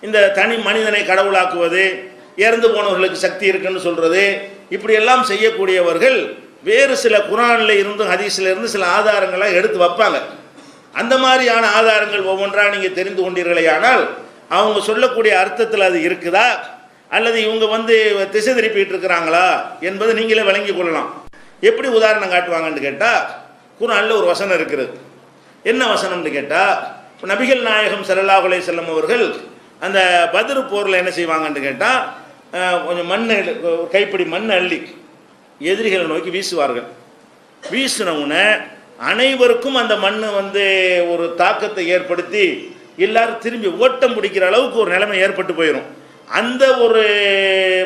இந்த தனி மனிதனை கடவுளாக்குவது, இறந்து போனவர்களுக்கு சக்தி இருக்குன்னு சொல்றது, இப்படியெல்லாம் செய்யக்கூடியவர்கள் வேறு சில குர்ஆனில் இருந்தும் ஹதீஸில் இருந்து சில ஆதாரங்களை எடுத்து வைப்பாங்க. அந்த மாதிரியான ஆதாரங்கள் ஒவ்வொன்றாக நீங்கள் தெரிந்து கொண்டீர்களேயானால் அவங்க சொல்லக்கூடிய அர்த்தத்தில் அது இருக்குதா அல்லது இவங்க திசை திருப்பிட்டு இருக்கிறாங்களா என்பதை நீங்களே விளங்கி கொள்ளலாம். எப்படி உதாரணம் காட்டுவாங்கன்னு கேட்டால், குர்ஆனில் ஒரு வசனம் இருக்கிறது. என்ன வசனம்னு கேட்டால், நபிகள் நாயகம் ஸல்லல்லாஹு அலைஹி வஸல்லம் அவர்கள் அந்த பத்ர் போரில் என்ன செய்வாங்கன்னு கேட்டால், கொஞ்சம் மண் கைப்பிடி மண் அள்ளி எதிரிகளை நோக்கி வீசுவார்கள். வீசினவுடனே அனைவருக்கும் அந்த மண் ஒரு தாக்கத்தை ஏற்படுத்தி எல்லாரும் திரும்பி ஓட்டம் பிடிக்கிற அளவுக்கு ஒரு நிலைமை ஏற்பட்டு போயிடும். அந்த ஒரு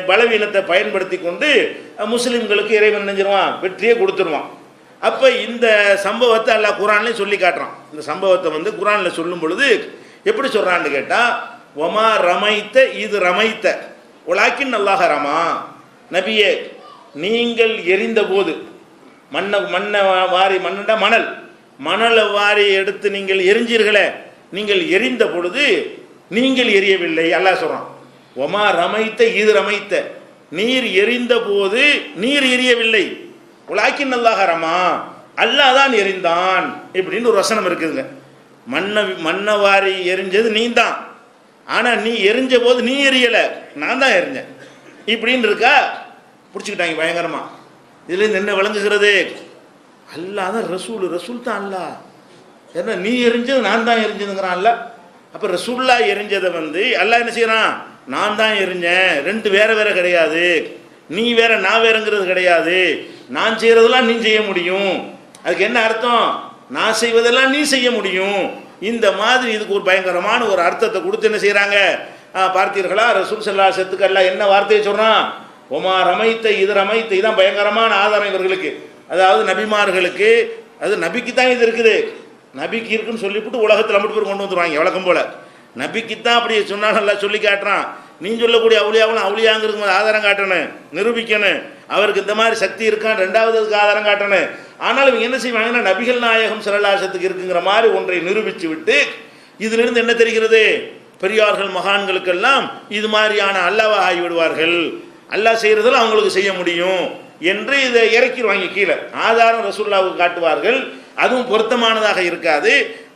பலவீனத்தை பயன்படுத்தி கொண்டு முஸ்லீம்களுக்கு இறைவன் நினைஞ்சிருவான், வெற்றியை கொடுத்துருவான். அப்போ இந்த சம்பவத்தை அல்லாஹ் குர்ஆன்லேயே சொல்லி காட்டுறான். இந்த சம்பவத்தை குர்ஆனில் சொல்லும் பொழுது எப்படி சொல்கிறான்னு கேட்டால், ஒமா ரமைத்த இது ரமைத்த உலாக்கின் அல்லாஹ் ரமா, நபியே நீங்கள் எரிந்த போது மண்ணை வாரி மண்ணா மணலை வாரி எடுத்து நீங்கள் எரிஞ்சீர்களே, நீங்கள் எரிந்த பொழுது நீங்கள் எரியவில்லை. அல்லாஹ் சொல்கிறான், ஒமா ரமைத்த இது ரமைத்த, நீர் எரிந்த போது நீர் எரியவில்லை, உலாக்கின் அல்லாஹ் ரமா, அல்லாஹ் தான் எரிந்தான் இப்படின்னு ஒரு வசனம் இருக்குதுங்க. மண்ணை வாரி எரிஞ்சது நீ தான், ஆனால் நீ எரிஞ்ச போது நீ எரியலை, நான் தான் எரிஞ்சேன் இப்படின்னு இருக்கா. பிடிச்சிக்கிட்டாங்க பயங்கரமா. இதுலேருந்து என்ன விளங்குகிறது? அல்லாஹ் தான் ரசூல் தான் அல்லாஹ். ஏன்னா நீ எரிஞ்சது நான் தான் எரிஞ்சதுங்கிறான் அல்ல. அப்போ ரசூல்லா எரிஞ்சதை அல்லாஹ் என்ன செய்யறான், நான் தான் எரிஞ்சேன், ரெண்டு வேற வேற கிடையாது, நீ வேற நான் வேறங்கிறது கிடையாது, நான் செய்யறதெல்லாம் நீ செய்ய முடியும். அதுக்கு என்ன அர்த்தம்? நான் செய்வதெல்லாம் நீ செய்ய முடியும். இந்த மாதிரி இதுக்கு ஒரு பயங்கரமான ஒரு அர்த்தத்தை கொடுத்து என்ன செய்யறாங்க பார்த்தீர்களா? ரசூல் ஸல்லல்லாஹு அலைஹி வஸல்லம் அல்லாஹ் என்ன வார்த்தையை சொல்றான்? ஒமா ரமைத்த இது ரமைத்த. இதுதான் பயங்கரமான ஆதாரம் இவர்களுக்கு, அதாவது நபிமார்களுக்கு. அது நபிக்கு தான் இது இருக்குது, நபிக்கு இருக்குன்னு சொல்லிவிட்டு உலகத்தில் அம்பிட்டு பேர் கொண்டு வந்துடுவாங்க வழக்கம் போல. நபிக்கு தான் அப்படி சொன்னாலும் எல்லாம் சொல்லி காட்டுறான். நீ சொல்லக்கூடிய அவுளியாவும் அவுளியாங்கிறது ஆதாரம் காட்டணும், நிரூபிக்கணும். அவருக்கு இந்த மாதிரி சக்தி இருக்கான்னு ரெண்டாவது ஆதாரம் காட்டணும். ஆனால் இவங்க என்ன செய்வாங்கன்னா, நபிகள் நாயகம் ஸல்லல்லாஹு அலைஹி வஸல்லம் இருக்குங்கிற மாதிரி ஒன்றை நிரூபித்து விட்டு, இதிலிருந்து என்ன தெரிகிறது? பெரியார்கள் மகான்களுக்கெல்லாம் இது மாதிரியான அல்லாஹ் ஆகிவிடுவார்கள், அல்லாஹ் செய்கிறதில் அவங்களுக்கு செய்ய முடியும் என்று இதை இறக்கிடுவாங்க கீழே. ஆதாரம் ரசூலுல்லாஹ்வுக்கு காட்டுவார்கள், அதுவும் பொருத்தமானதாக இருக்காது.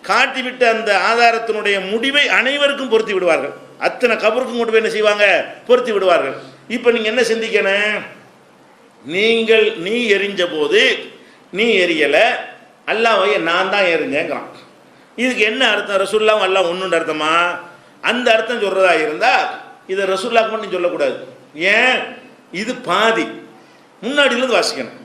காட்டிவிட்ட அந்த ஆதாரத்தினுடைய முடிவை அனைவருக்கும் பொருத்தி விடுவார்கள். அத்தனை கபருக்கும் கொண்டு போய் என்ன செய்வாங்க, பொருத்தி விடுவார்கள். இப்போ நீங்கள் என்ன சிந்திக்கணும்? நீ எரிஞ்ச போது நீ எரியலை, அல்லாஹ்வை நான் தான் எரிஞ்சேங்கிறான். இதுக்கு என்ன அர்த்தம்? ரசூலுல்லாஹ் அல்லாஹ் ஒன்றுன்ற அர்த்தமா? அந்த அர்த்தம் சொல்றதா இருந்தால் இதை ரசூலுல்லாஹ் மட்டும் சொல்லக்கூடாது. ஏன்? இது பாதி முன்னாடியிலேருந்து வாசிக்கணும்.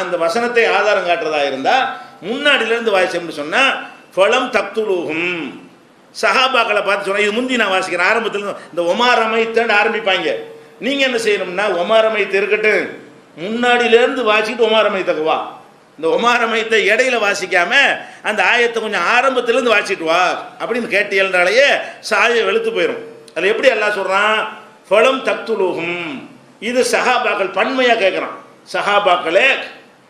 அந்த வசனத்தை ஆதாரம் காட்டுறதா இருந்தால் முன்னாடியிலேருந்து வாசிச்சோம்னு சொன்னால், ஃபலம் தக்துலூஹும், சஹாபாக்களை பார்த்து சொன்னால், இது முந்தி நான் வாசிக்கிறேன் ஆரம்பத்தில் இந்த ஒமார் அமைத்தன்னு ஆரம்பிப்பாங்க. நீங்கள் என்ன செய்யணும்னா, ஒமார் அமைத்து இருக்கட்டும், முன்னாடியிலேருந்து வாசிக்கிட்டு ஒமார் அமைத்தக்கு வா. இந்த ஒமார் அமைத்தை இடையில வாசிக்காம அந்த ஆயத்தை கொஞ்சம் ஆரம்பத்திலேருந்து வாசிட்டு வா அப்படின்னு கேட்டீங்கன்றாலேயே சாயை வெளுத்து போயிடும். அதில் எப்படி எல்லாம் சொல்கிறான்? ஃபலம் தக்துலூஹும், இது சஹாபாக்கள் பன்மையாக கேட்குறான். சஹாபாக்களே,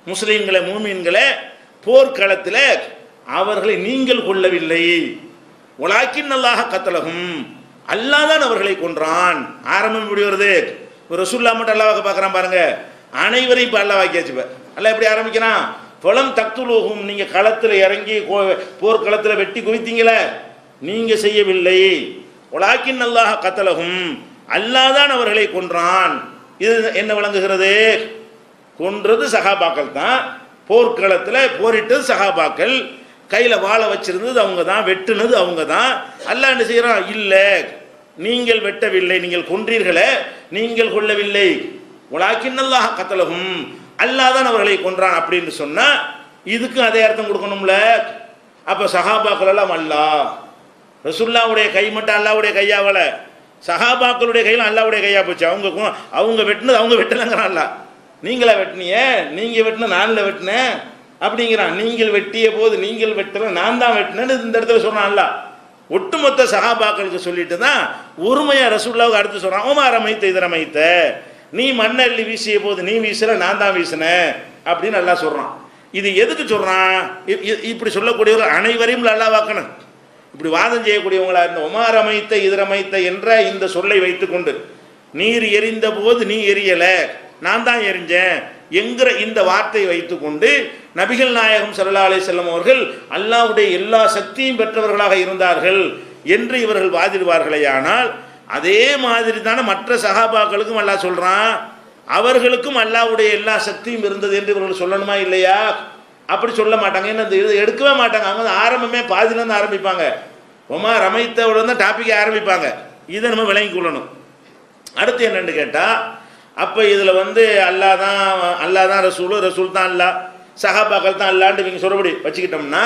முஸ்லீம்களே, மூமீன்களே, போர்க்களத்தில் அவர்களை நீங்கள் கொல்லவில்லை, உலாக்கின் அல்லாஹ் கத்தலகும், அல்லாஹ் தான் அவர்களை கொன்றான். ஆரம்பம் இப்படி வருது. ரசூலுல்லாஹ் மட்டும் அல்லாஹ்வை பார்க்குறான் பாருங்க, அனைவரையும் இப்போ அல்லாஹ் வாக்கியாச்சு. அல்லாஹ் எப்படி ஆரம்பிக்கிறான்? ஃபலம் தக்துலூஹும், நீங்கள் களத்தில் இறங்கி போர்க்களத்தில் வெட்டி குவித்தீங்களே, நீங்கள் செய்யவில்லை, உலாக்கின் அல்லாஹ் கத்தலகும், அல்லாஹ் தான் அவர்களை கொன்றான். இது என்ன விளங்குகிறது? கொன்றது சஹாபாக்கள் தான், போர்க்களத்தில் போரிட்டது சஹாபாக்கள், கையில் வாழை வச்சிருந்தது அவங்க தான், வெட்டுனது அவங்க தான். அல்லாஹ் என்ன செய்யறான்? இல்லை, நீங்கள் வெட்டவில்லை, நீங்கள் கொன்றீர்களே, நீங்கள் கொல்லவில்லை, உலாக்கின் அல்லாஹ் கத்தலகும், அல்லாஹ் தான் அவர்களை கொன்றான் அப்படின்னு சொன்னா இதுக்கு அதே அர்த்தம் கொடுக்கணும்ல. அப்போ சஹாபாக்கள் எல்லாம் அல்லாஹ், ரசூலுல்லாஹ்வுடைய கை மட்டும் அல்லாஹ்வுடைய கையாவல, சஹாபாக்களுடைய கையில் அல்லாஹ்வுடைய கையா போச்சு. அவங்க வெட்டினது அவங்க வெட்டலங்கிறான்ல. நீங்களா வெட்டினிய, நீங்கள் வெட்டின நானில் வெட்டினேன் அப்படிங்கிறான். நீங்கள் வெட்டிய போது நீங்கள் வெட்டல, நான் தான் வெட்டினேன்னு இந்த இடத்துல சொல்கிறான் அல்லாஹ். ஒட்டுமொத்த சஹாபாக்களுக்கு சொல்லிட்டு தான் ஒருமையாக ரசூலுல்லாஹ்வுக்கு அடுத்து சொல்கிறான், ஓமா ரமைத்த இது ரமைத்த, நீ மண்ணள்ளி வீசிய போது நீ வீசல, நான் தான் வீசினேன் அப்படின்னு அல்லாஹ் சொல்கிறான். இது எதுக்கு சொல்கிறான்? இப்படி சொல்லக்கூடியவர்கள் அனைவரையும் அல்லாஹ் வாக்கணும். இப்படி வாதம் செய்யக்கூடியவங்களா இருந்த உமார் அமைத்த இதரமைத்த என்ற இந்த சொல்லை வைத்துக்கொண்டு நீர் எரிந்த போது நீ எரியல, நான் தான் எரிஞ்சேன் என்கிற இந்த வார்த்தையை வைத்துக்கொண்டு நபிகள் நாயகம் ஸல்லல்லாஹு அலைஹி வஸல்லம் அவர்கள் அல்லாஹ்வுடைய எல்லா சக்தியும் பெற்றவர்களாக இருந்தார்கள் என்று இவர்கள் வாதிடுவார்களேயானால், அதே மாதிரி தானே மற்ற சஹாபாக்களுக்கும் அல்லாஹ் சொல்றான், அவர்களுக்கும் அல்லாஹ்வுடைய எல்லா சக்தியும் இருந்தது என்று இவர்கள் சொல்லணுமா இல்லையா? அப்படி சொல்ல மாட்டாங்க. ஏன்னா இது எடுக்கவே மாட்டாங்க. அவங்க ஆரம்பமே பாதியிலேருந்து ஆரம்பிப்பாங்க. உமார் அமைத்தவுடன் தான் டாப்பிக்கை ஆரம்பிப்பாங்க. இதை நம்ம விளங்கி கொள்ளணும். அடுத்து என்னன்னு கேட்டால், அப்போ இதில் வந்து அல்லாஹ் தான் ரசூல் தான் அல்லாஹ், சஹாபாக்கள் தான் அல்லான்னு இவங்க சொல்றபடி வச்சுக்கிட்டோம்னா,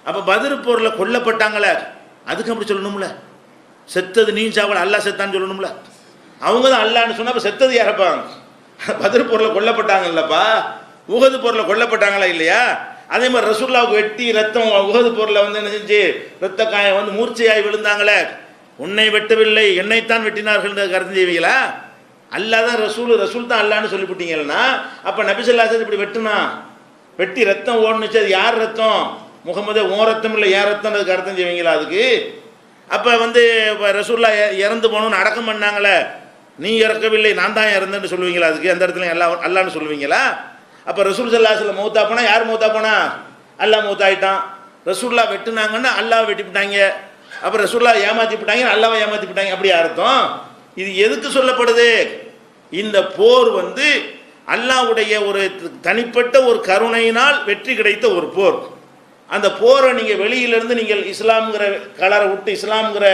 அப்போ பத்ர் போரில் கொல்லப்பட்டாங்களே அதுக்கு அப்படி சொல்லணும்ல. செத்தது நீ சாவல் அல்லாஹ் செத்தான்னு சொல்லணும்ல. அவங்க தான் அல்லான்னு சொன்னால் அப்போ செத்தது யாரப்பாங்க? பத்ர் போரில் கொல்லப்பட்டாங்கல்லப்பா, உஹது போரில் கொல்லப்பட்டாங்களா இல்லையா? அதே மாதிரி ரசூலுல்லாஹ்வுக்கு வெட்டி ரத்தம் உஹது போரில் வந்து என்ன செஞ்சு ரத்த காயம் வந்து மூர்ச்சையாய் விழுந்தாங்களே, உன்னை வெட்டவில்லை என்னைத்தான் வெட்டினார்கள் கருத்து செய்வீங்களா? அல்லாஹ் தான் ரசூல் தான் அல்லான்னு சொல்லிவிட்டீங்கன்னா, அப்போ நபி ஸல்லல்லாஹு அலைஹி வஸல்லம் இப்படி வெட்டி ரத்தம் ஓடுனுச்சு, அது யார் ரத்தம்? முகமது ஓ ரத்தம் இல்லை ஏன் ரத்தம்ன்றதுக்கு அர்த்தம் செய்வீங்களா அதுக்கு? அப்போ வந்து ரசூல்லா இறந்து போகணும்னு அடக்கம் பண்ணாங்களே, நீ இறக்கவில்லை நான் தான் இறந்தேன்னு சொல்லுவீங்களா அதுக்கு? அந்த இடத்துல அல்லான்னு சொல்லுவீங்களா? அப்போ ரசூல் ஸல்லல்லாஹு அலைஹி வஸல்லம் மௌத்தா போனால் யார் மௌத்தா போனா? அல்லாஹ் மௌத்தாயிட்டான். ரசூல்லா வெட்டுனாங்கன்னா அல்லாஹ் வெட்டிவிட்டாங்க. அப்புறம் ரசூல்லா ஏமாற்றி விட்டாங்க, அல்லாவை ஏமாற்றி விட்டாங்க. அப்படி அர்த்தம். இது எதுக்கு சொல்லப்படுது? இந்த போர் வந்து அல்லாஹ்வுடைய ஒரு தனிப்பட்ட ஒரு கருணையினால் வெற்றி கிடைத்த ஒரு போர். அந்த போரை நீங்கள் வெளியிலிருந்து நீங்கள் இஸ்லாம்ங்கிற கலரை விட்டு இஸ்லாம்ங்கிற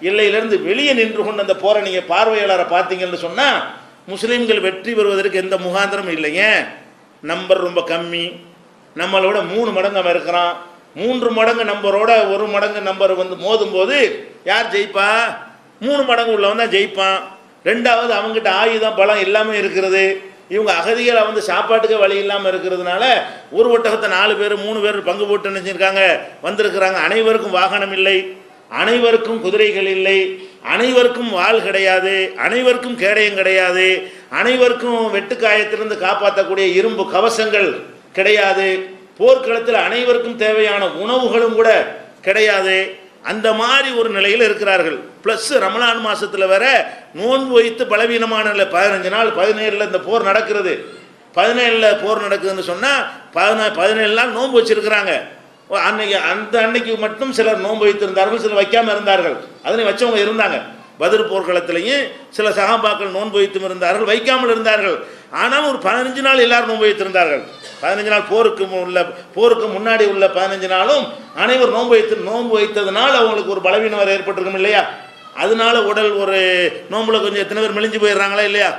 எல்லையிலிருந்து வெளியே நின்று கொண்டு அந்த போரை நீங்கள் பார்வையாளரை பார்த்தீங்கன்னு சொன்னால், முஸ்லீம்கள் வெற்றி பெறுவதற்கு எந்த முகாந்திரமும் இல்லைங்க. நம்பர் ரொம்ப கம்மி, நம்மளோட 3 மடங்கு அவன் இருக்கிறான். 3 மடங்கு நம்பரோட 1 மடங்கு நம்பர் வந்து மோதும் போது யார் ஜெயிப்பா? 3 மடங்கு உள்ளவன் தான் ஜெயிப்பான். ரெண்டாவது அவங்ககிட்ட ஆயுதம் பலம் எல்லாமே இருக்கிறது. இவங்க அகதிகளை வந்து சாப்பாட்டுக்கு வழி இல்லாமல் இருக்கிறதுனால ஒரு ஒட்டகத்தை 4 பேர் 3 பேர் பங்கு போட்டு நினைச்சிருக்காங்க வந்திருக்கிறாங்க. அனைவருக்கும் வாகனம் இல்லை, அனைவருக்கும் குதிரைகள் இல்லை, அனைவருக்கும் வாள் கிடையாது, அனைவருக்கும் கேடயம் கிடையாது, அனைவருக்கும் வெட்டுக்காயத்திலிருந்து காப்பாற்றக்கூடிய இரும்பு கவசங்கள் கிடையாது, போர்க்களத்தில் அனைவருக்கும் தேவையான உணவுகளும் கூட கிடையாது. அந்த மாதிரி ஒரு நிலையில் இருக்கிறார்கள். ப்ளஸ் ரமலான் மாதத்தில் வேற நோன்பு வைத்து பலவீனமான 15 நாள் 17 இந்த போர் நடக்கிறது. 17 போர் நடக்குதுன்னு சொன்னால் 17 நாள் நோன்பு வச்சிருக்கிறாங்க. அன்னைக்கு மட்டும் சிலர் நோன்பு வைத்திருந்தார்கள், சிலர் வைக்காமல் இருந்தார்கள். அதனை வச்சவங்க இருந்தாங்க. பத்ர் போர்க்களத்திலையும் சில சஹாபாக்கள் நோன்பு வைத்தும் இருந்தார்கள், வைக்காமல் இருந்தார்கள். ஆனாலும் ஒரு 15 நாள் எல்லாரும் நோன்பு வைத்திருந்தார்கள். 15 நாள் போருக்கு முன்னாடி உள்ள 15 நாளும் அனைவர் நோன்பு வைத்ததுனால அவங்களுக்கு ஒரு பலவீனம் வர ஏற்பட்டிருக்கும் இல்லையா? அதனால உடல் ஒரு நோம்புல கொஞ்சம் எத்தனை பேர் மெலிஞ்சு போயிடுறாங்களா இல்லையா?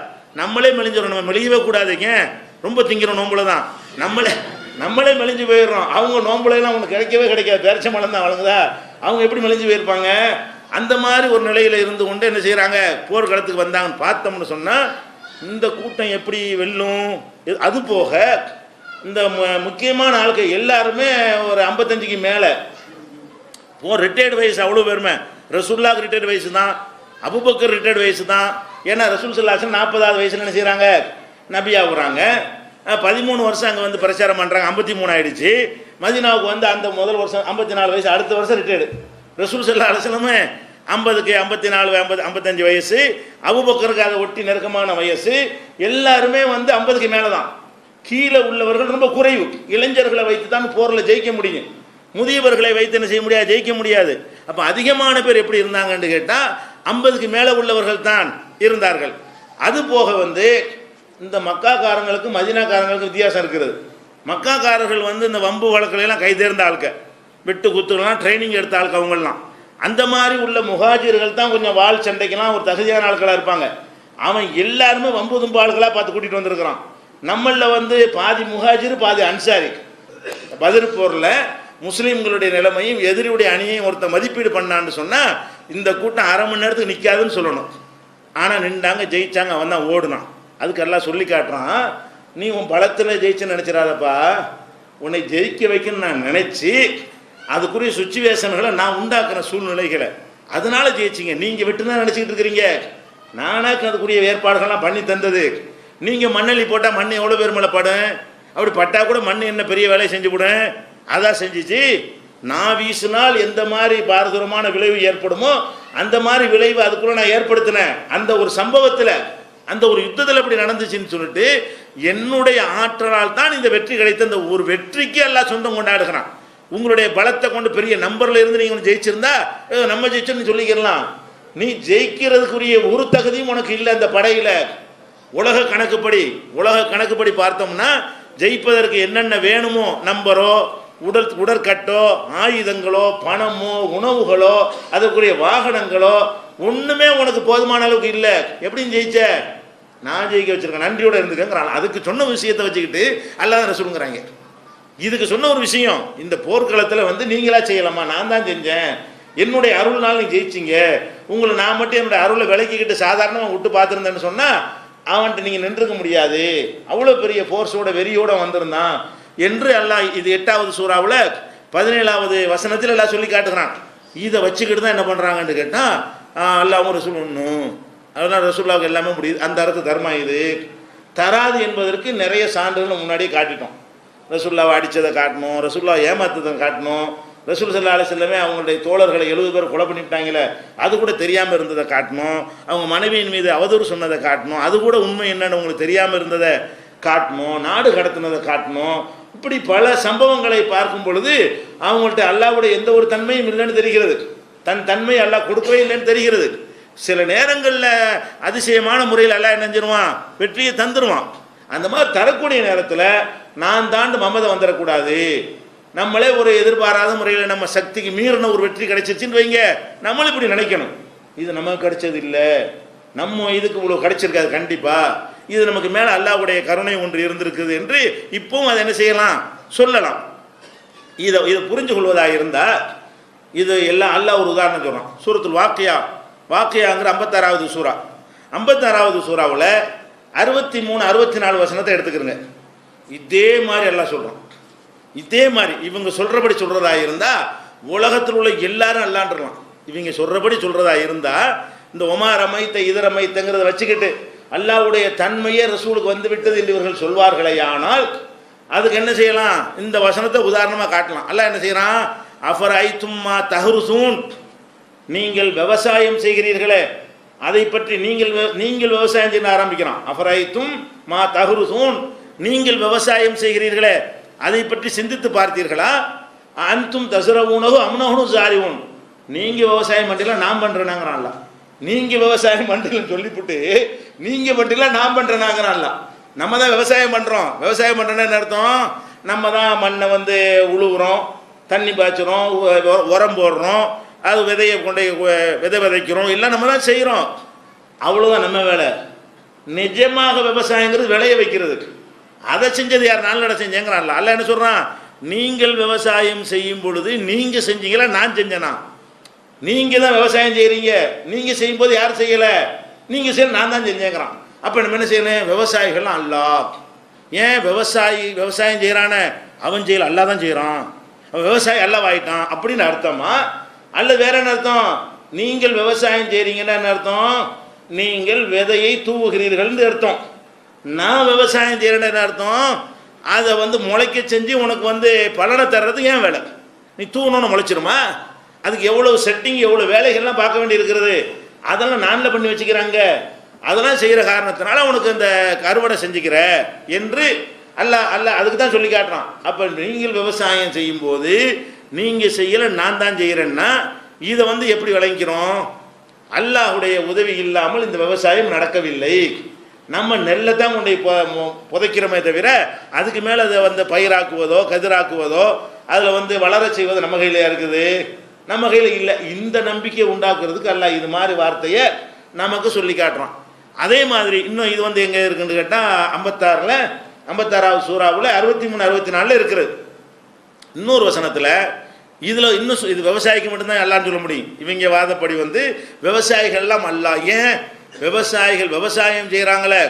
நம்மளே மெலிஞ்சிடறோம். நம்ம மெலியவே கூடாதுங்க, ரொம்ப திங்கிறோம் நோம்புல தான். நம்மளே மெலிஞ்சு போயிடுறோம். அவங்க நோம்புலாம் அவங்களுக்கு கிடைக்காது. பேரிச்ச மலம் தான் வழங்குதா, அவங்க எப்படி மெலிஞ்சு போயிருப்பாங்க? அந்த மாதிரி ஒரு நிலையில் இருந்து கொண்டு என்ன செய்கிறாங்க, போர்க்களத்துக்கு வந்தாங்கன்னு பார்த்தோம்னு சொன்னால் இந்த கூட்டம் எப்படி வெல்லும்? அது போக இந்த முக்கியமான ஆட்கள் எல்லாருமே ஒரு 55க்கு மேலே ரிட்டையர்டு வயசு. அவ்வளோ பேருமே ரசூலுல்லாஹ்க்கு ரிட்டையர்டு வயசு தான், அபூபக்கர் ரிட்டையர்டு வயசு தான். ஏன்னா ரசூல் ஸல்லல்லாஹு அலைஹி வஸல்லம் 40வது வயசில் என்ன செய்கிறாங்க, நபி ஆகுறாங்க. 13 வருஷம் அங்கே வந்து பிரச்சாரம் பண்ணுறாங்க. 53 ஆகிடுச்சு. மதீனாவுக்கு வந்து அந்த முதல் வருஷம் 54 வயசு, அடுத்த வருஷம் ரிட்டையர்டு. ரசூல் ஸல்லல்லாஹு அலைஹி வஸல்லம் 50க்கு 54 55 வயசு, அபூபக்கருக்கு அதை ஒட்டி நெருக்கமான வயசு. எல்லாருமே வந்து 50க்கு மேலே தான். கீழே உள்ளவர்கள் ரொம்ப குறைவு. இளைஞர்களை வைத்து தான் போரில் ஜெயிக்க முடியும், முதியவர்களை வைத்து என்ன செய்ய முடியாது, ஜெயிக்க முடியாது. அப்போ அதிகமான பேர் எப்படி இருந்தாங்கன்னு கேட்டால் 50க்கு மேலே உள்ளவர்கள் தான் இருந்தார்கள். அது போக வந்து இந்த மக்காக்காரங்களுக்கும் மதீனாக்காரங்களுக்கும் வித்தியாசம் இருக்கிறது. மக்காக்காரர்கள் வந்து இந்த வம்பு வழக்குலாம் கை தேர்ந்த ஆளுக்க, விட்டு குத்துலாம் ட்ரைனிங் எடுத்த ஆளுக்கு அவங்களாம். அந்த மாதிரி உள்ள முஹாஜிர்கள் தான் கொஞ்சம் வாள் சண்டைக்கெல்லாம் ஒரு தகுதியான ஆட்களாக இருப்பாங்க. அவன் எல்லாருமே வம்பு தும்பு ஆளுகளாக பார்த்து கூட்டிகிட்டு வந்திருக்கிறான். நம்மளில் வந்து பாதி முஹாஜிர் பாதி அன்சாரி. பத்ர் போரில் முஸ்லீம்களுடைய நிலைமையும் எதிரியுடைய அணியையும் ஒருத்த மதிப்பீடு பண்ணான்னு சொன்னால் இந்த கூட்டம் அரை மணி நேரத்துக்கு நிற்காதுன்னு சொல்லணும். ஆனால் நின்றாங்க, ஜெயிச்சாங்க. அவன் தான் ஓடுனான். அதுக்கு எல்லாம் சொல்லி காட்டுறான், நீ உன் பலத்தில் ஜெயிச்சுன்னு நினச்சிடாதப்பா, உன்னை ஜெயிக்க வைக்கணும்னு நான் நினச்சி அதுக்குரிய சுச்சுவேஷன்களை நான் உண்டாக்குற சூழ்நிலைகளை, அதனால ஜெயிச்சிங்க. நீங்கள் விட்டுதான் நினச்சிக்கிட்டு இருக்கிறீங்க. நானாக்கு அதுக்குரிய ஏற்பாடுகள்லாம் பண்ணி தந்தது. நீங்கள் மண்ணெல்லி போட்டால் மண் எவ்வளோ பேர் மேலே படும்? அப்படி பட்டா கூட மண் என்ன பெரிய வேலையை செஞ்சு விடும்? அதான் செஞ்சிச்சு. நான் வீசினால் எந்த மாதிரி பாரதூரமான விளைவு ஏற்படுமோ அந்த மாதிரி விளைவு அதுக்குள்ள நான் ஏற்படுத்தினேன். அந்த ஒரு சம்பவத்தில், அந்த ஒரு யுத்தத்தில் அப்படி நடந்துச்சுன்னு சொல்லிட்டு என்னுடைய ஆற்றலால் தான் இந்த வெற்றி கிடைத்த அந்த ஒரு வெற்றிக்கு எல்லாம் சொந்தம் கொண்டாடுகிறான். உங்களுடைய பலத்தை கொண்டு பெரிய நம்பர்ல இருந்து நீங்க ஜெயிச்சிருந்தா நம்ம ஜெயிச்சோன்னு சொல்லிக்கலாம். நீ ஜெயிக்கிறதுக்குரிய ஒரு தகுதியும் உனக்கு இல்லை. அந்த படையில உலக கணக்குப்படி பார்த்தோம்னா ஜெயிப்பதற்கு என்னென்ன வேணுமோ, நம்பரோ, உடற்கட்டோ, ஆயுதங்களோ, பணமோ, உணவுகளோ, அதற்குரிய வாகனங்களோ ஒண்ணுமே உனக்கு போதுமான அளவுக்கு இல்லை. எப்படின்னு ஜெயிச்ச? நான் ஜெயிக்க வச்சிருக்கேன், நன்றியோட இருந்துக்கங்கிறான். அதுக்கு சொன்ன விஷயத்தை வச்சுக்கிட்டு அல்லாஹ் ரசூலுங்கறாங்க. இதுக்கு சொன்ன ஒரு விஷயம், இந்த போர்க்களத்தில் நீங்களா செய்யலாமா? நான் தான் செஞ்சேன், என்னுடைய அருள்னால நீங்க ஜெயிச்சிங்க. உங்களை நான் மட்டும் என்னுடைய அருளை விளக்கிக்கிட்டு சாதாரணமாக விட்டு பார்த்துருந்தேன்னு சொன்னா அவன்கிட்ட நீங்க நின்றுக்க முடியாது. அவ்வளோ பெரிய ஃபோர்ஸோட வெறியோட வந்திருந்தான் என்று அல்லாஹ் இது 8வது சூறாவில் 17வது வசனத்தில் எல்லாம் சொல்லி காட்டுகிறான். இதை வச்சுக்கிட்டு தான் என்ன பண்றாங்கன்னு கேட்டா அல்லாஹ்வும் ரசூல் ஒன்றும், அதனால ரசூலுல்லாஹ்வுக்கு எல்லாமே முடியுது. அந்த அர்த்த தர்மா இது தராது என்பதற்கு நிறைய சான்றுகள் முன்னாடியே காட்டிட்டோம். ரசூலுல்லாஹ்வை அடித்ததை காட்டணும், ரசூலுல்லாஹ் ஏமாத்ததை காட்டணும், ரசூல் ஸல்லல்லாஹு அலைஹி வஸல்லம் அவங்களுடைய தோழர்களை 70 பேர் கொலை பண்ணிவிட்டாங்களே அது கூட தெரியாமல் இருந்ததை காட்டணும், அவங்க மனைவியின் மீது அவதூறு சொன்னதை காட்டணும், அது கூட உண்மை என்னன்னு உங்களுக்கு தெரியாமல் இருந்ததை காட்டணும், நாடு கடத்தினதை காட்டணும். இப்படி பல சம்பவங்களை பார்க்கும் பொழுது அவங்கள்ட்ட அல்லாஹ்வுடைய எந்த ஒரு தன்மையும் இல்லைன்னு தெரிகிறது. தன் தன்மை அல்லாஹ் கொடுக்கவே இல்லைன்னு தெரிகிறது. சில நேரங்களில் அதிசயமான முறையில் அல்லாஹ் என்ன செஞ்சிருவான், வெற்றியை தந்துடுவான். அந்த மாதிரி தரக்கூடிய நேரத்தில் நான் தாண்டு மமதை வந்துடக்கூடாது. நம்மளே ஒரு எதிர்பாராத முறையில் நம்ம சக்திக்கு மீறின ஒரு வெற்றி கிடைச்சிருச்சுன்னு வைங்க, நம்மளும் இப்படி நினைக்கணும், இது நமக்கு கிடைச்சது இல்லை, நம்ம இதுக்கு இவ்வளோ கிடைச்சிருக்காது, கண்டிப்பா இது நமக்கு மேலே அல்லாஹ்வுடைய கருணை ஒன்று இருந்திருக்குது என்று இப்பவும் அதை என்ன செய்யலாம், சொல்லலாம். இதை புரிஞ்சு கொள்வதாக இருந்தால் இது எல்லாம் அல்லாஹ் ஒரு உதாரணம் சொல்கிறான். சூரத்துல் வாக்கியாங்கிற 56வது சூறா, 56வது சூறாவில் 63, 64 வசனத்தை எடுத்துக்கிறங்க. இதே மாதிரி எல்லாம் சொல்கிறோம். இதே மாதிரி இவங்க சொல்றபடி சொல்றதா இருந்தா உலகத்தில் உள்ள எல்லாரும் அல்லான்றலாம். இவங்க சொல்றபடி சொல்றதா இருந்தா இந்த ஒமார் அமைத்த இதர் அமைத்தங்கிறத வச்சுக்கிட்டு அல்லாஹ்வுடைய தன்மையே ரசூலுக்கு வந்து விட்டது என்று இவர்கள் சொல்வார்களே, ஆனால் அதுக்கு என்ன செய்யலாம், இந்த வசனத்தை உதாரணமாக காட்டலாம். அல்லாஹ் என்ன செய்யறான், அஃபரைத்தும் மா தஹ்ருசூன், நீங்கள் விவசாயம் செய்கிறீர்களே அதை பற்றி நீங்கள் விவசாயம் செய்ய ஆரம்பிக்கிறான். அஃபரைத்தும் மா தஹ்ருசூன், நீங்கள் விவசாயம் செய்கிறீர்களே அதை பற்றி சிந்தித்து பார்த்தீர்களா? அன்தும் தஸ்ரவுனஹு அம்னஹு ஜாரிவுன், நீங்க விவசாயம் பண்ணல நான் பண்றேனாங்கறான்ல. நீங்க விவசாயம் பண்ணலன்னு சொல்லிவிட்டு நீங்க பண்ணல நான் பண்றேனாங்கறான்ல. நம்ம தான் விவசாயம் பண்றோம். விவசாயம் பண்றேன்னா என்ன அர்த்தம், நம்ம தான் மண்ணை உழுவுறோம், தண்ணி பாய்ச்சுறோம், உரம் போடுறோம், அது விதையை கொண்டு விதைக்கிறோம், எல்லாம் நம்ம தான் செய்கிறோம். அவ்வளோதான் நம்ம வேலை. நிஜமாக விவசாயங்கிறது விளைய வைக்கிறதுக்கு. அதை செஞ்சது யார், நாளட செஞ்சேங்கிறான்ல. அல்ல என்ன சொல்றான், நீங்கள் விவசாயம் செய்யும் பொழுது நீங்க செஞ்சீங்களா நான் செஞ்சேனா? நீங்க தான் விவசாயம் செய்யறீங்க, நீங்க செய்யும் போது யார் செய்யல, நீங்க செய்ய நான் தான் செஞ்சேங்கிறான். அப்ப நம்ம என்ன செய்யணும், விவசாயிகள் அல்லாஹ். ஏன் விவசாயம் செய்யறான அவன் செய்யல, அல்லாஹ் தான் செய்யறான், அவன் விவசாயி அல்லாஹ் ஆயிட்டான் அப்படின்னு அர்த்தமா? அல்ல வேற என்ன அர்த்தம், நீங்கள் விவசாயம் செய்யறீங்கன்னா என்ன அர்த்தம், நீங்கள் விதையை தூவுகிறீர்கள் அர்த்தம். நான் விவசாயம் செய்யறேன்னு அர்த்தம், அதை முளைக்க செஞ்சு உனக்கு பலனை தர்றது ஏன் வேலை, நீ தூவணும்னு முளைச்சிருமா? அதுக்கு எவ்வளவு செட்டிங், எவ்வளவு வேலைகள்லாம் பார்க்க வேண்டி இருக்கிறது, அதெல்லாம் நானில் பண்ணி வச்சுக்கிறாங்க. அதெல்லாம் செய்கிற காரணத்தினால உனக்கு அந்த அறுவடை செஞ்சுக்கிற என்று அல்லாஹ் அதுக்கு தான் சொல்லி காட்டுறான். அப்போ நீங்கள் விவசாயம் செய்யும் போது நீங்கள் செய்யலை நான் தான் செய்கிறேன்னா இதை எப்படி விளங்கிறோம், அல்லாஹ்வுடைய உதவி இல்லாமல் இந்த விவசாயம் நடக்கவில்லை. நம்ம நெல்லை தான் கொண்டு புதைக்கிறோமே தவிர அதுக்கு மேலே அதை பயிராக்குவதோ கதிராக்குவதோ அதில் வளர செய்வதோ நம்ம கையில இருக்குது, நம்ம கையில் இல்லை. இந்த நம்பிக்கையை உண்டாக்குறதுக்கு அல்லாஹ் இது மாதிரி வார்த்தையை நமக்கு சொல்லி காட்டுறான். அதே மாதிரி இன்னும் இது எங்கே இருக்குன்னு கேட்டால் 56வது சூறாவில் 63, 64 இருக்கிறது. இன்னொரு வசனத்தில் இதில் இன்னும் இது விவசாயிக்கு மட்டும்தான் அல்லான்னு சொல்ல முடியும். இவங்க வாதப்படி விவசாயிகள்லாம் அல்லாஹ். ஏன் விவசாயிகள் விவசாயம் செய்கிறாங்களே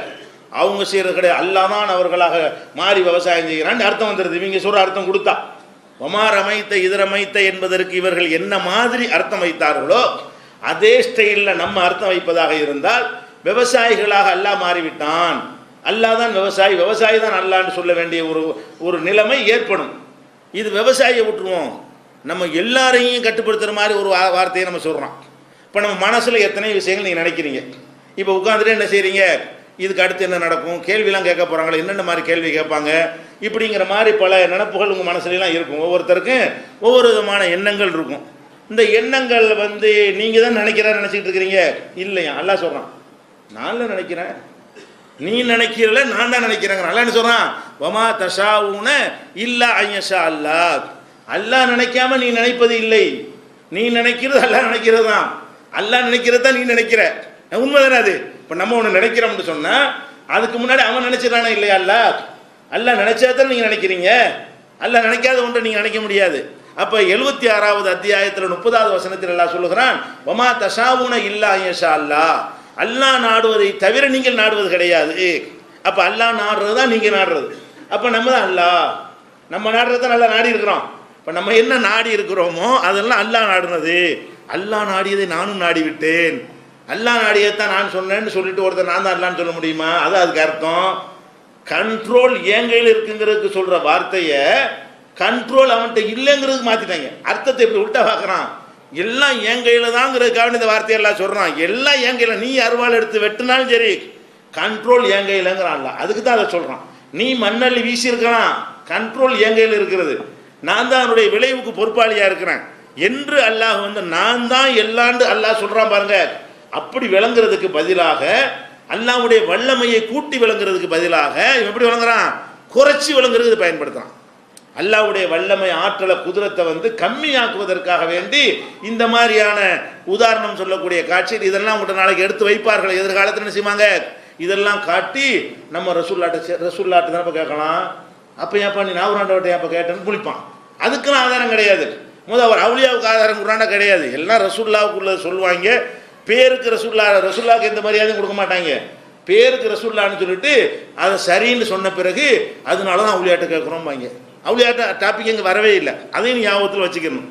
அவங்க செய்கிறது கிடையாது, அல்லாஹ் தான் அவர்களாக மாறி விவசாயம் செய்கிறான்னு அர்த்தம் வந்துடுது. இவங்க சொல்கிற அர்த்தம் கொடுத்தா ஒமார் அமைத்த இதரமைத்த என்பதற்கு இவர்கள் என்ன மாதிரி அர்த்தம் வைத்தார்களோ அதே ஸ்டைலில் நம்ம அர்த்தம் வைப்பதாக இருந்தால் விவசாயிகளாக அல்லாஹ் மாறிவிட்டான், அல்லாஹ் தான் விவசாயி தான் அல்லான்னு சொல்ல வேண்டிய ஒரு நிலைமை ஏற்படும். இது விவசாயியை விட்டுருவோம், நம்ம எல்லாரையும் கட்டுப்படுத்துகிற மாதிரி ஒரு வார்த்தையை நம்ம சொல்கிறோம். இப்போ நம்ம மனசில் எத்தனை விஷயங்கள் நீங்கள் நினைக்கிறீங்க. இப்போ உட்காந்துட்டு என்ன செய்கிறீங்க, இதுக்கு அடுத்து என்ன நடக்கும், கேள்விலாம் கேட்க போகிறாங்களே, என்னென்ன மாதிரி கேள்வி கேட்பாங்க, இப்படிங்கிற மாதிரி பல நினப்புகள் உங்கள் மனசுலாம் இருக்கும். ஒவ்வொருத்தருக்கும் ஒவ்வொரு விதமான எண்ணங்கள் இருக்கும். இந்த எண்ணங்கள் நீங்கள் தான் நினச்சிக்கிட்டு இருக்கிறீங்க இல்லையா? அல்லாஹ் சொல்கிறான், நான் நினைக்கிறேன், நீ நினைக்கிறல, நான் தான் நினைக்கிறேங்க. அல்லாஹ் என்ன சொல்கிறான், வமா தஷாஊன இல்லா ஐயஷா அல்லாஹ். அல்லாஹ் நினைக்காம நீ நினைப்பது இல்லை. நீ நினைக்கிறது அல்லாஹ் நினைக்கிறது தான். அல்லாஹ் நினைக்கிறது தான் நீ நினைக்கிற. உண்மைதானே அது? இப்போ நம்ம ஒன்று நினைக்கிறோம்னு சொன்னால் அதுக்கு முன்னாடி அவன் நினைச்சிடறானே இல்லையா? அல்லாஹ் நினைச்சாதான் நீங்கள் நினைக்கிறீங்க. அல்லாஹ் நினைக்காத ஒன்றை நீங்கள் நினைக்க முடியாது. அப்போ 76வது அத்தியாயத்தில் 30வது வசனத்தில் அல்லாஹ் சொல்லுகிறான், வமா தஷாவுன இல்லா ஐயஷா அல்லாஹ். அல்லாஹ் நாடுவதை தவிர நீங்கள் நாடுவது கிடையாது. அப்போ அல்லாஹ் நாடுறது தான் நீங்கள் நாடுறது. அப்போ நம்ம தான் அல்லாஹ், நம்ம நாடுறது தான் நல்லா நாடி இருக்கிறோம். இப்போ நம்ம என்ன நாடி இருக்கிறோமோ அதெல்லாம் அல்லாஹ் நாடுனது. அல்லாஹ் நாடியதை நானும் நாடி விட்டேன். அல்லாஹ் நாடியதான் நான் சொன்னேன்னு சொல்லிட்டு ஒருத்தர் நான் தான் அல்லான்னு சொல்ல முடியுமா? அது அதுக்கு அர்த்தம் கண்ட்ரோல் என் கையில் இருக்குங்கிறதுக்கு சொல்ற வார்த்தையை கண்ட்ரோல் அவன்கிட்ட இல்லைங்கிறதுக்கு மாத்திட்டாங்க. அர்த்தத்தை இப்படி உள்டா பார்க்குறான். எல்லாம் என் கையில தாங்கிறதுக்காக இந்த வார்த்தையெல்லாம் சொல்றான். எல்லாம் என் கையில, நீ அருவாள் எடுத்து வெட்டினாலும் சரி கண்ட்ரோல் என் கையிலங்கிறான்ல, அதுக்கு தான் அதை சொல்றான். நீ மண்ணள்ளி வீசி இருக்கலாம், கண்ட்ரோல் என் கையில் இருக்கிறது, நான் தான் அவனுடைய விளைவுக்கு பொறுப்பாளியா இருக்கிறேன் என்று அல்லாஹ் நான் தான் எல்லாண்டு அல்லாஹ் சொல்றான் பாருங்க. அப்படி விளங்குறதுக்கு பதிலாக அல்லாஹ்வுடைய வல்லமையை கூட்டி விளங்குறதுக்கு பதிலாக எப்படி விளங்குறான், குறைச்சி விளங்குறதுக்கு பயன்படுத்துறான். அல்லாஹ்வுடைய வல்லமை ஆற்றலை குதிரத்தை கம்மியாக்குவதற்காக வேண்டி இந்த மாதிரியான உதாரணம் சொல்லக்கூடிய காட்சி இதெல்லாம் உங்கள்கிட்ட நாளைக்கு எடுத்து வைப்பார்கள். எதிர்காலத்தில் என்ன செய்வாங்க, இதெல்லாம் காட்டி நம்ம ரசூல்லாட்ட தான் கேட்கலாம். அப்போ ஏப்பா நீ நாவராண்டவட்ட ஏப்பா கேட்டேன்னு புளிப்பான். அதுக்குன்னு ஆதாரம் கிடையாது. அவர் அவுலியாவுக்கு ஆதாரம் கொடுறாண்டா கிடையாது. எல்லாம் ரசூல்லாவுக்குள்ள சொல்லுவாங்க. பேருக்கு ரசூல்லாவுக்கு எந்த மரியாதையும் கொடுக்க மாட்டாங்க. பேருக்கு ரசூல்லான்னு சொல்லிட்டு அதை சரின்னு சொன்ன பிறகு அதனால தான் அவுலியாட்ட கேட்குறோம். அவுலியாட்ட டாபிக் இங்கே வரவே இல்லை. அதையும் ஞாபகத்தில் வச்சுக்கணும்.